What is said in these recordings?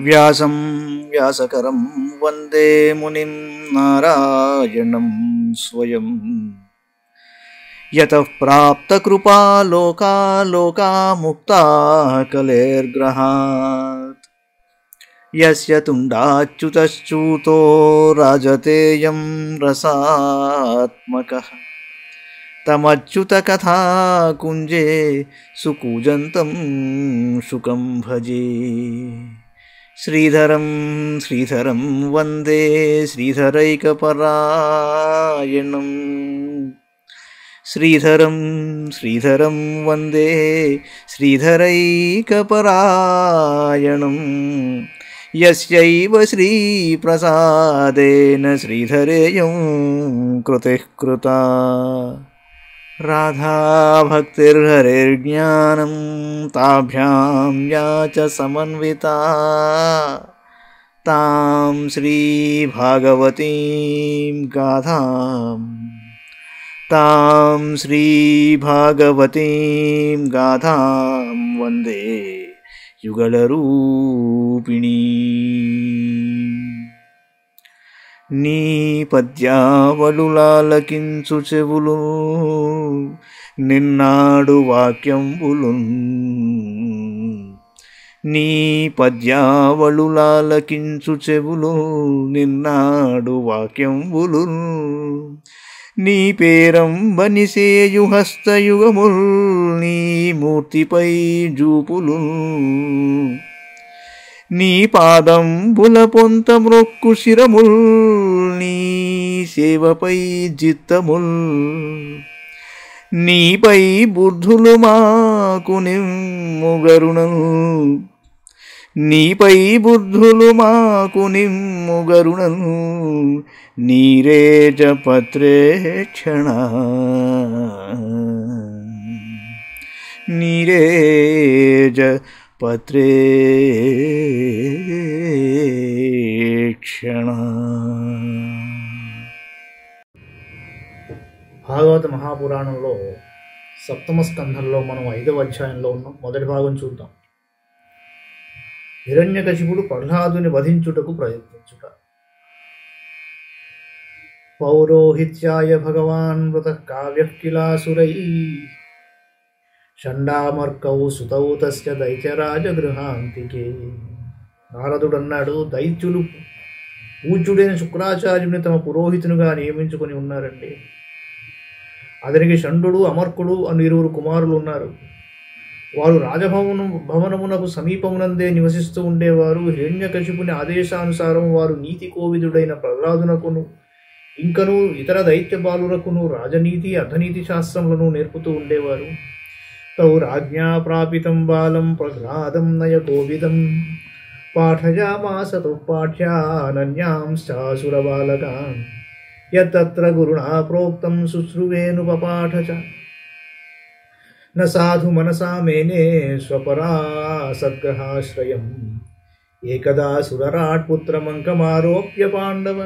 వ్యాసం వ్యాసకరం వందే మునిం నారాయణం స్వయం యతః ప్రాప్తకృపా లోకా లోకా ముక్తా కలేర్గ్రహాత్ యస్య తుండాచ్యుతశ్చ్యుతో రాజతేయం రసాత్మకః తమచ్యుతకథా కుంజే సుకూజంతం శుకం భజే. శ్రీధరం శ్రీధరం వందే శ్రీధరైకపరాయణం. శ్రీధరం శ్రీధరం వందే శ్రీధరైకపరాయణం. యస్యైవ శ్రీప్రసాదేన శ్రీధరేయం కృతిః కృతా. రాధా భక్తిర్హరేర్జ్ఞానం తాభ్యాం యా చ సమన్వితా తాం శ్రీభాగవతీం గాథాం వందే యుగళరూపిణీ. నీ పద్యావళులాలకించు చెవులు నిన్నాడు వాక్యంబులు. నీ పద్యావళులాలకించు చెవులు నిన్నాడు వాక్యంబులు. నీ పేరంబనిసేయు హస్తయుగముల్ నీ మూర్తిపై జూపులు. నీ పాదంబుల పొంత మ్రొక్కు శిరముల్ నీ సేవపై జిత్తముల్. నీపై బుద్ధులు మాకు నిమ్ముగరుణలు. నీపై బుద్ధులు మాకు నిమ్ముగరుణలు. నీరేజ పత్రేక్షణ నీరేజ పత్రేక్షణ. భాగవత మహాపురాణంలో సప్తమ స్కంధంలో మనం 5వ అధ్యాయంలో ఉన్నాం. మొదటి భాగం చూద్దాం. హిరణ్యకశిపుడు ప్రహ్లాదుని వధించుటకు ప్రయత్నించుట. పౌరోహిత్యాయ భగవాన్ మృతః కావ్యః కిలాసురై షండామర్కౌ సుతౌ తస్య దైత్యరాజగృహాంతికే. నారదుడన్నాడు, దైత్యులు పూజ్యుడైన శుక్రాచార్యుని తమ పురోహితునిగా నియమించుకొని ఉన్నారండి. అతనికి షండు అమర్కుడు అని 2 కుమారులు ఉన్నారు. వారు భవనమునకు సమీపమునందే నివసిస్తూ ఉండేవారు. హిరణ్యకశిపుని ఆదేశానుసారం వారు నీతి కోవిదుడైన ప్రహ్లాదునకును ఇంకను ఇతర దైత్య బాలురకును రాజనీతి అర్ధనీతి శాస్త్రములను నేర్పుతూ ఉండేవారు. తౌ రాజ్ఞా ప్రాపితం బాలం ప్రహ్లాదం నయ కోవిదం పాఠయామాస పాఠ్యానన్యాంశ్చాసుర బాలకాన్ యత్తత్ర గురుణా ప్రోక్తం శుశ్రువేనుపపాఠ చ. న సాధు మనసా మేనే స్వపరాసద్గ్రహాశ్రయం ఏకదా సురరాట్ పుత్రమంకమారోప్య పాండవ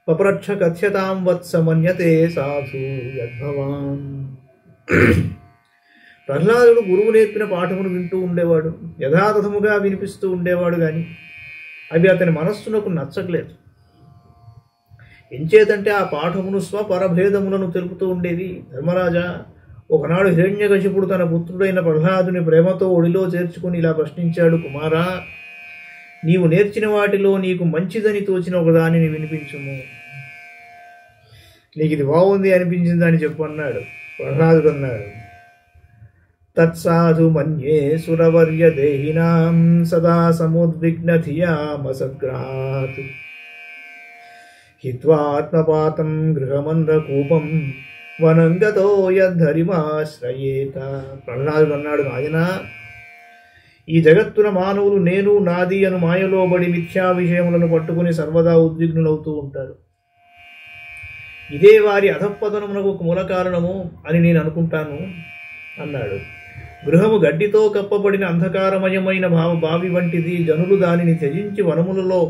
పప్రచ్ఛ కథ్యతాం వత్స మన్యతే సాధు యద్భవాన్. ప్రహ్లాదుడు గురువు నేర్పిన పాఠమును వింటూ ఉండేవాడు. యథాతథముగా వినిపిస్తూ ఉండేవాడు కానీ అవి అతని మనస్సునకు నచ్చట్లేదు. ఎంచేతంటే ఆ పాఠమును స్వపరభేదములను తెలుపుతూ ఉండేది. ధర్మరాజా, ఒకనాడు హిరణ్యకశిపుడు తన పుత్రుడైన ప్రహ్లాదుని ప్రేమతో ఒడిలో చేర్చుకుని ఇలా ప్రశ్నించాడు, కుమారా, నీవు నేర్చిన వాటిలో నీకు మంచిదని తోచిన ఒకదానిని వినిపించుము. నీకు ఇది బాగుంది అనిపించిందని చెప్పు అన్నాడు. ప్రహ్లాదుడు అన్నాడు, తత్సాధు మన్యే సురవర్య దేహినాం సదా సముద్విగ్న ధియామసగ్రహాత్ హిత్వాత్మపాతం గృహమందకూపం వనంగతో యద్ధరిమాశ్రయేత. ప్రహ్లాదుడు అన్నాడు, నాయనా, ఈ జగత్తున మానవులు నేను నాది అను మాయలోబడి మిథ్యా విషయములను పట్టుకుని సర్వదా ఉద్విగ్నులవుతూ ఉంటారు. ఇదే వారి అధఃపతనమునకు మూల కారణము అని నేను అనుకుంటాను అన్నాడు. గృహము గడ్డితో కప్పబడిన అంధకారమయమైన బావి వంటిది. జనులు దానిని త్యజించి వనములలో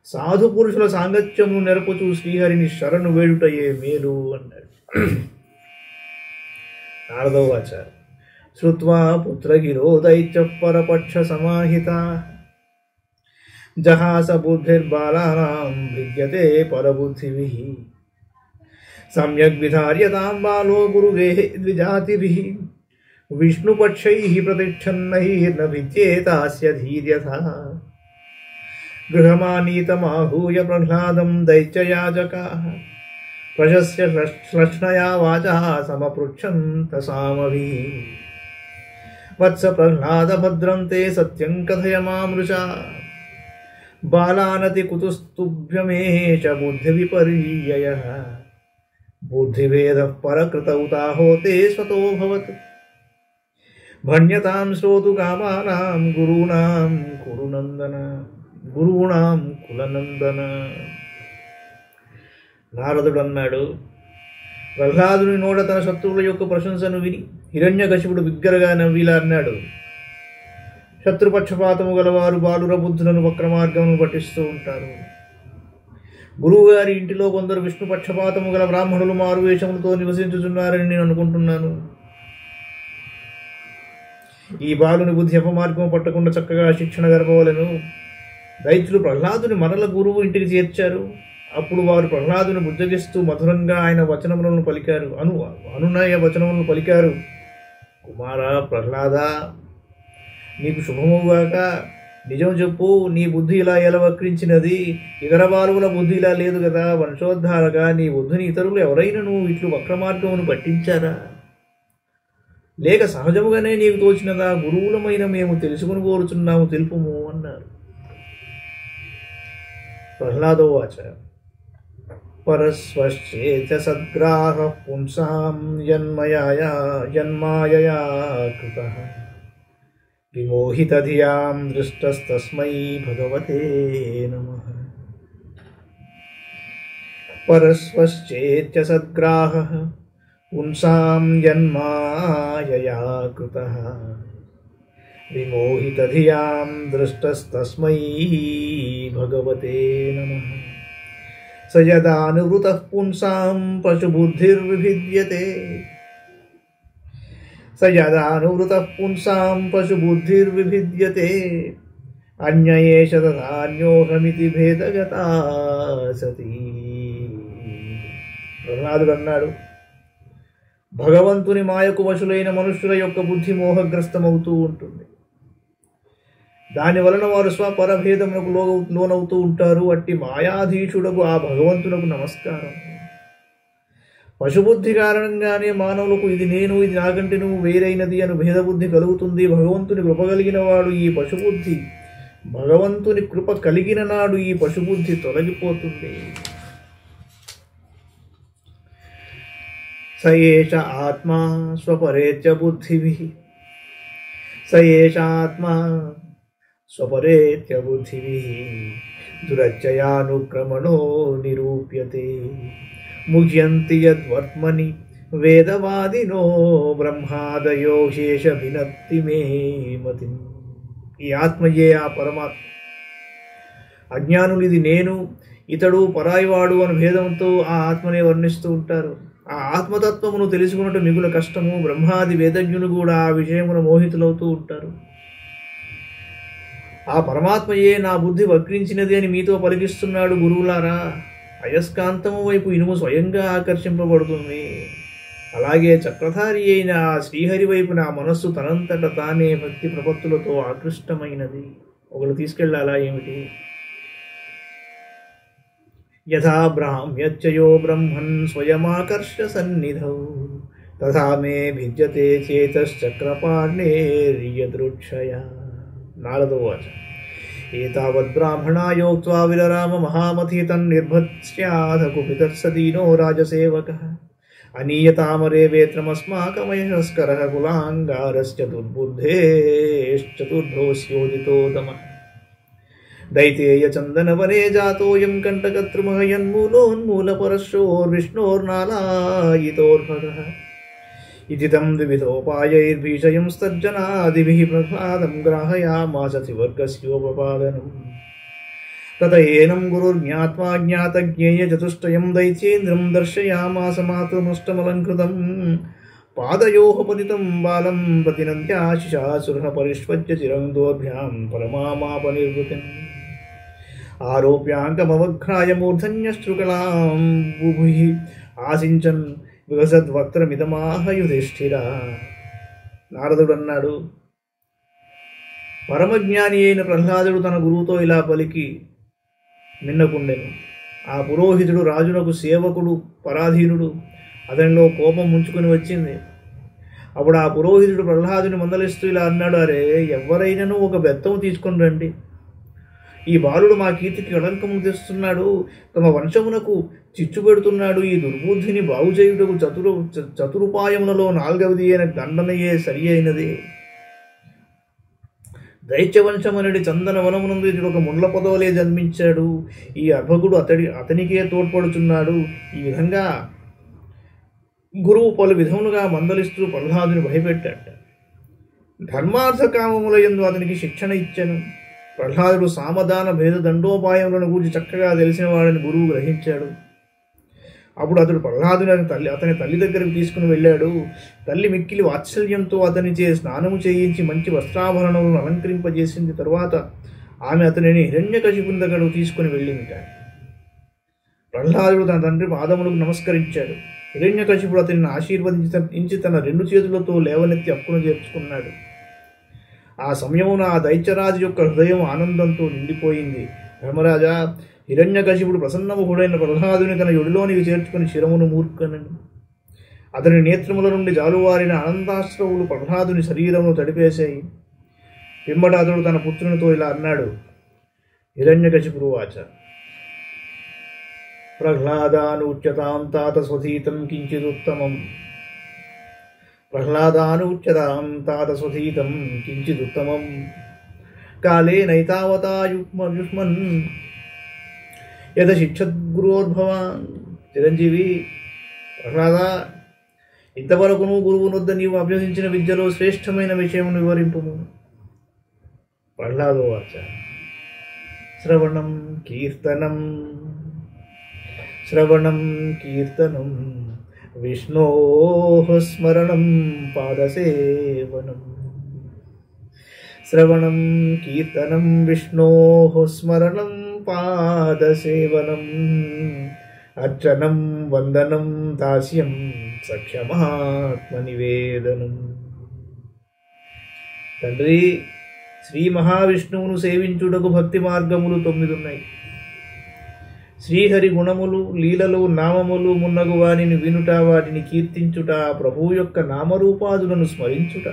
సాధు పురుషుల సాంగత్యమును నెరపుచూ శ్రీహరిని శరణు వేడుటయే మేలు అన్నాడు. నారదోవాచ శ్రుత్వా పుత్రగిరో దైత్య పరపక్ష సమాహిత జహాస బుద్ధిర్బాలానాం భిద్యతే పరబుద్ధిభిః సమ్యగ్ విధార్యతాం బాలో గురువేః ద్విజాతిభిః విష్ణుపక్షైః ప్రతిచ్ఛన్నైర్న విద్యేతాస్య ధీర్యథా గృహమానీతమాహూయ ప్రహ్లాదం దైత్యయాజకాః ప్రశస్య శ్లక్ష్ణయా వాచా సమపృచ్ఛంత సామభిః వత్స ప్రహ్లాద భద్రం తే సత్యం కథయ మామృషా బాలానతి కుతుస్తుభ్యమేష బుద్ధి విపర్యయః బుద్ధిభేదః పరకృత ఉతాహోతే స్వతో భవత్ భణ్యతాం శ్రోతు కామానాం గురూణాం కురునందన గురూణాం కులనందన. నారదుడు అన్నాడు, ప్రహ్లాదుని నోట తన శత్రువుల యొక్క ప్రశంసను విని హిరణ్యకశిపుడు బిగ్గరగా నవ్విలా అన్నాడు, శత్రుపక్షపాతము గలవారు బాలుర బుద్ధులను వక్రమార్గమును పఠిస్తూ ఉంటారు. గురువుగారి ఇంటిలో కొందరు విష్ణుపక్షపాతము గల బ్రాహ్మణులు మారువేషములతో నివసించుచున్నారని నేను అనుకుంటున్నాను. ఈ బాలుని బుద్ధి అపమార్గము పట్టకుండా చక్కగా శిక్షణ గడపవలను. దైత్యులు ప్రహ్లాదుని మరల గురువు ఇంటికి చేర్చారు. అప్పుడు వారు ప్రహ్లాదుని బుజ్జగిస్తూ మధురంగా ఆయన వచనములను పలికారు, అనునయ వచనములను పలికారు. కుమారా ప్రహ్లాద, నీకు శుభముగాక. నిజం చెప్పు, నీ బుద్ధి ఇలా ఎలా వక్రించినది? ఇతర బాలువుల బుద్ధి ఇలా లేదు కదా. వంశోద్ధారగా నీ బుద్ధిని ఇతరులు ఎవరైనా ఇట్లు వక్రమార్గమును పట్టించారా? లేక సహజముగానే నీకు తోచినదా? గురువులమైన మేము తెలుసుకుని కోరుచున్నాము, తెలుపుము అన్నారు. ప్రహ్లాదోవాచ పరస్వశ్చేత సద్గ్రాహ పుంసాం జన్మాయయా కృతః విమోహితధియాం దృష్టస్తస్మై భగవతే నమః. పరస్వశ్చేత్య సద్గ్రాహః పుంసాం జన్మాయయా కృతః విమోహితధియాం దృష్టస్తస్మై భగవతే నమః. స యదానువృతః పుంసాం పశుబుద్ధిర్విభిద్యతే పశుబుద్ధిర్విభిద్యతే అన్యయేష తథాన్యోహమితి భేదగతా సతీ. ప్రహ్లాదుడు అన్నాడు, భగవంతుని మాయకు వశులైన మనుష్యుల యొక్క బుద్ధి మోహగ్రస్తమవుతూ ఉంటుంది. దాని వలన వారు స్వపరభేదములకు లోనవుతూ ఉంటారు. అట్టి మాయాధీశుడకు ఆ భగవంతునకు నమస్కారం. పశుబుద్ధి కారణంగానే మానవులకు ఇది నేను, ఇది నాకంటే నువ్వు వేరైనది అని భేదబుద్ధి కలుగుతుంది. భగవంతుని కృప కలిగిన వాడు ఈ పశుబుద్ధి, భగవంతుని కృప కలిగిన నాడు ఈ పశుబుద్ధి తొలగిపోతుంది. స ఏష ఆత్మా స్వపరేత్య బుద్ధిభిః దురచ్చయానుక్రమణో నిరూప్యతే ముహ్యంతి యద్వర్త్మని వేదవాదినో బ్రహ్మాదయో శేష భినత్తి మే మతిం. ఈ ఆత్మయే ఆ పరమాత్మ. అజ్ఞానులు ఇది నేను, ఇతడు పరాయివాడు అని భేదంతో ఆ ఆత్మనే వర్ణిస్తూ ఉంటారు. ఆ ఆత్మతత్వమును తెలుసుకున్నట్టు మిగుల కష్టము. బ్రహ్మాది వేదజ్ఞులు కూడా ఆ విషయమున మోహితులవుతూ ఉంటారు. ఆ పరమాత్మయే నా బుద్ధి వక్రించినది అని మీతో పలికిస్తున్నాడు గురువులారా. అయస్కాంతము వైపు ఇనుము స్వయంగా ఆకర్షింపబడుతుంది. అలాగే చక్రధారి అయిన ఆ శ్రీహరి వైపు నా మనస్సు తనంతట తానే భక్తి ప్రపత్తులతో ఆకృష్టమైనది. ఒకరు తీసుకెళ్ళాలా ఏమిటి? యథా బ్రాహ్మ్యచ్చయో బ్రహ్మన్ స్వయమాకర్ష సన్నిధౌ తథా మే భిద్యతే చేతశ్చక్రపాణేర్యదృక్షయా. నారదోవాచ ఏతావద్బ్రాహ్మణాయోక్త్వా విరరామ మహామతి తన్నిర్భత్స్యాథ కుపితర్సదీనో రాజసేవకః అనీయతామరే వేత్రమస్మాకమయస్కరః కులాంగారస్య దుర్బుద్ధేశ్చతుర్భోస్యోదితో తమః దైతేయ చందనవనే జాతోయం కంటకద్రుమహయన్మూలోన్మూలపరశోర్విష్ణోర్నాలాయితోర్భగః ఇతి తం ద్వివిధోపాయైర్భీషయం స్తర్జనాదిభిః ప్రహ్లాదం గ్రాహయామాస త్రివర్గస్యోపపాదనం. తత ఏనం గురుర్జ్ఞాత్వా జ్ఞాతజ్ఞేయ చతుష్టయం దైత్యేంద్రం దర్శయామాస మాతృముష్టమలంకృతం పాదయోః పతితం బాలం ప్రతినంత్యాశిషాసురః పరిష్వజ్య చిరం దోర్భ్యాం పరమామాపనిర్వృతిం. ఆరోప్యాంకమవఘ్రాయ మూర్ధన్యశ్రుకలాం బుభుః ఆసించన్ వివసద్వక్త్రమిదమాహ యుధిష్ఠిర. నారదుడు అన్నాడు, పరమజ్ఞాని అయిన ప్రహ్లాదుడు తన గురువుతో ఇలా పలికి మిన్నకుండెను. ఆ పురోహితుడు రాజునకు సేవకుడు, పరాధీనుడు. అతనిలో కోపం ముంచుకొని వచ్చింది. అప్పుడు ఆ పురోహితుడు ప్రహ్లాదుని మందలిస్తూ ఇలా అన్నాడు, అరే, ఎవరైనాను ఒక బెత్తము తీసుకొని రండి. ఈ బాలుడు మా కీర్తికి కళంకము తెస్తున్నాడు, తమ వంశమునకు చిచ్చు పెడుతున్నాడు. ఈ దుర్బుద్ధిని బాగు చేయుటకు చతురుపాయములలో 4వది అయిన దండనయే సరి అయినది. దైత్యవంశమనడి చందన వనమునందు ఇతడు ఒక ముండ్ల పొదవలే జన్మించాడు. ఈ అర్భకుడు అతనికే తోడ్పడుతున్నాడు. ఈ విధంగా గురువు పలు విధములుగా మందలిస్తూ ప్రహ్లాదుని భయపెట్టాడు. ధర్మార్థ కామముల యందు అతనికి శిక్షణ ఇచ్చాను. ప్రహ్లాదుడు సామధాన భేద దండోపాయములను గూర్చి చక్కగా తెలిసిన వాడిని గురువు గ్రహించాడు. అప్పుడు అతడు ప్రహ్లాదుని అతని తల్లి దగ్గరకు తీసుకుని వెళ్ళాడు. తల్లి మిక్కిలి వాత్సల్యంతో అతనిచే స్నానము చేయించి మంచి వస్త్రాభరణములను అలంకరింపజేసింది. తరువాత ఆమె అతనిని హిరణ్యకశిపుని దగ్గరకు తీసుకుని వెళ్ళిందిట. ప్రహ్లాదుడు తన తండ్రి పాదములకు నమస్కరించాడు. హిరణ్యకశిపుడు అతనిని ఆశీర్వదించి తన 2 చేతులతో లేవనెత్తి అక్కును చేర్చుకున్నాడు. ఆ సమయమున ఆ దైత్యరాజు యొక్క హృదయం ఆనందంతో నిండిపోయింది. ధర్మరాజా, హిరణ్యకశిపుడు ప్రసన్నముఖుడైన ప్రహ్లాదుని తన యొడిలోనికి చేర్చుకుని శిరమును మూర్ఖనని అతని నేత్రముల నుండి జాలువారిన ఆనందాశ్రవులు ప్రహ్లాదుని శరీరమును తడిపేశాయి. పిమ్మట అతడు తన పుత్రునితో ఇలా అన్నాడు, హిరణ్యకశిపుడు వాచ ప్రహ్లాదానుచ్యతాం తాత స్వధీతం కించిదుత్తమం. ప్రహ్లాదానుచ్యతాం తాత స్వధీతం కించిదుత్తమం. కాలే నైతావతా యుష్మన్ యదశిక్షద్గురోర్భవాన్. చిరంజీవి, ప్రహ్లాద, ఇంతవరకు గురువునొద్ద నీవు అభ్యసించిన విద్యలో శ్రేష్టమైన విషయమును వివరింపుము. ప్రహ్లాదోవాచ శ్రవణం కీర్తనం విష్ణోః స్మరణం పాదసేవనం. శ్రవణం కీర్తనం విష్ణోః స్మరణం పాదసేవనం. అర్చనం వందనం దాస్యం సఖ్యమాత్మనివేదనం. తండ్రి, శ్రీ మహావిష్ణువును సేవించుటకు భక్తి మార్గములు 9 ఉన్నాయి. శ్రీహరి గుణములు, లీలలు, నామములు మున్నగు వానిని వినుట, వాటిని కీర్తించుట, ప్రభువు యొక్క నామరూపాదులను స్మరించుట,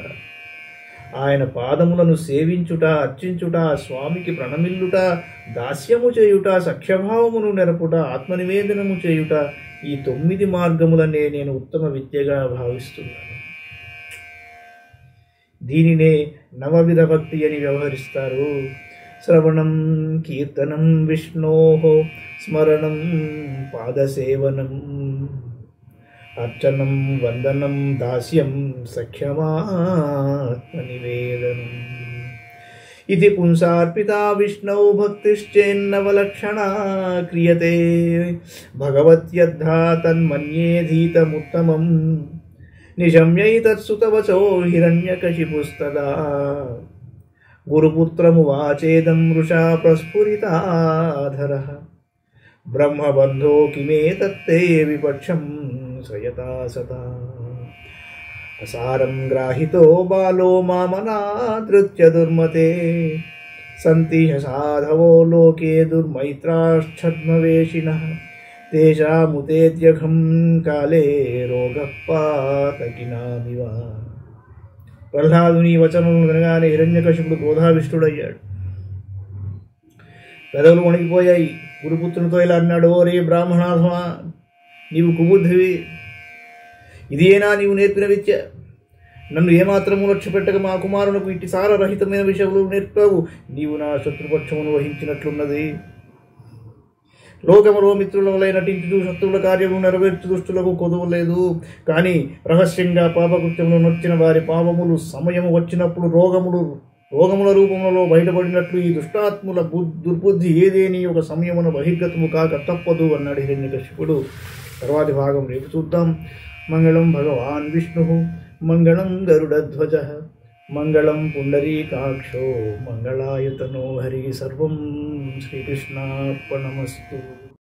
ఆయన పాదములను సేవించుట, అర్చించుట, స్వామికి ప్రణమిల్లుట, దాస్యము చేయుట, సఖ్యభావమును నెరపుట, ఆత్మనివేదనము చేయుట, ఈ 9 మార్గములనే నేను ఉత్తమ విద్యగా భావిస్తున్నాను. దీనినే నవవిధ భక్తి అని వ్యవహరిస్తారు. శ్రవణం కీర్తనం విష్ణోః స్మరణం పాదసేవనం. అర్చనం వందనం దాస్యం సఖ్యమాత్మనివేదనం. ఇది పుంసార్పితా విష్ణౌ భక్తిశ్చేన్నవలక్షణా క్రియతే. భగవత్యద్ధా తన్మన్యేధీతముత్తమం. నిశమ్యైతత్సుతవచో హిరణ్యకశిపుస్తదా. గురుపుత్రమువాచేదం వృషా ప్రస్ఫురితాధరః. బ్రహ్మబంధో కిమేతత్తే విపక్షం శ్రయతా సదా. అసారం గ్రాహితో బాలో మామనాదృత్య దుర్మతే. సంతి సాధవో లోకే దుర్మైత్రాశ్చద్మవేషిణః. తేషాముతేద్యఘం కాలే రోగః పాతకినామివ. ప్రహ్లాదుని వచనములను వినగానే హిరణ్యకశిపుడు క్రోధావిష్టుడయ్యాడు. పెదవులు వణికిపోయాయి. గురుపుత్రునితో ఇలా అన్నాడు, ఓరే బ్రాహ్మణాధమా, నీవు కుబుద్ధివి. ఇదేనా నీవు నేర్పిన విద్య? నన్ను ఏమాత్రము లక్ష్య పెట్టక మా కుమారునకు ఇట్టి సారరహితమైన విషయములు నేర్పావు. నీవు నా శత్రుపక్షమును వహించినట్లున్నది. లోకములో మిత్రుల వలె నటించుతూ శత్రువుల కార్యములు నెరవేర్చు దుష్టులకు కొదువు లేదు. కానీ రహస్యంగా పాపకృత్యములు నొచ్చిన వారి పాపములు సమయము వచ్చినప్పుడు రోగముల రూపములలో బయటపడినట్లు ఈ దుష్టాత్ముల దుర్బుద్ధి ఏదేని ఒక సమయమున బహిర్గతము కాక తప్పదు అన్నాడు హిరణ్యకశిపుడు. తర్వాతి భాగం రేపు చూద్దాం. మంగళం భగవాన్ విష్ణు, మంగళం గరుడధ్వజ, మంగళం పుండరీకాక్షో మంగళాయతనో హరి. సర్వం శ్రీకృష్ణార్పణమస్తు.